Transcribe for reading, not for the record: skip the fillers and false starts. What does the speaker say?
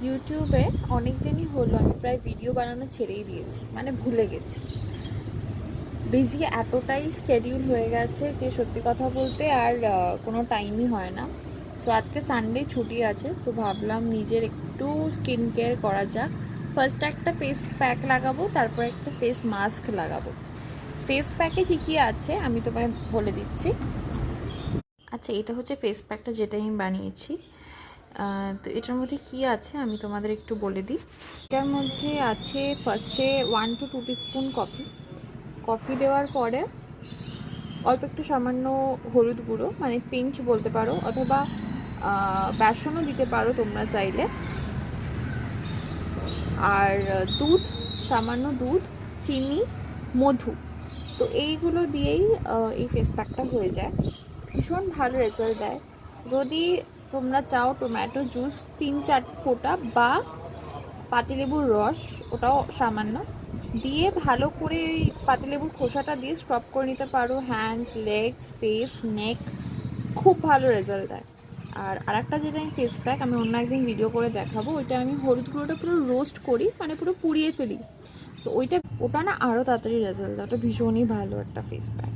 ইউটিউবে অনেক দিনই হলো আমি প্রায় ভিডিও বানানো ছেড়েই দিয়েছি, মানে ভুলে গেছি। বিজি এতটাই স্কেডিউল হয়ে গেছে যে সত্যি কথা বলতে আর কোনো টাইমই হয় না। সো আজকে সানডে ছুটি আছে, তো ভাবলাম নিজের একটু স্কিন কেয়ার করা যাক। ফার্স্ট একটা ফেস প্যাক লাগাবো, তারপর একটা ফেস মাস্ক লাগাবো। ফেস প্যাকে কী কী আছে আমি তোমায় বলে দিচ্ছি। আচ্ছা, এটা হচ্ছে ফেস প্যাকটা যেটা আমি বানিয়েছি। তো এটার মধ্যে কি আছে আমি তোমাদের একটু বলে দিই। এটার মধ্যে আছে ফার্স্টে 1 to 2 টিস্পুন কফি। কফি দেওয়ার পরে অল্প একটু সামান্য হলুদ গুঁড়ো, মানে পিঞ্চ বলতে পারো, অথবা বেসনও দিতে পারো তোমরা চাইলে। আর দুধ, সামান্য দুধ, চিনি, মধু। তো এইগুলো দিয়েই এই ফেস প্যাকটা হয়ে যায়। ভীষণ ভালো রেজাল্ট দেয়। যদি তোমরা চাও টমেটো জুস 3-4 ফোঁটা বা পাতিলেবুর রস, ওটাও সামান্য দিয়ে ভালো করে ওই পাতিলেবুর খোসাটা দিয়ে স্ক্রাব করে নিতে পারো হ্যান্ডস, লেগস, ফেস, নেক। খুব ভালো রেজাল্ট দেয়। আর আরেকটা যেটা আমি ফেস প্যাক আমি অন্য একদিন ভিডিও করে দেখাবো, ওইটা আমি হলুদ গুঁড়োটা পুরো রোস্ট করি, মানে পুরো পুড়িয়ে ফেলি। সো ওটা না আরও তাড়াতাড়ি রেজাল্ট দেয়। ওটা ভীষণই ভালো একটা ফেস প্যাক।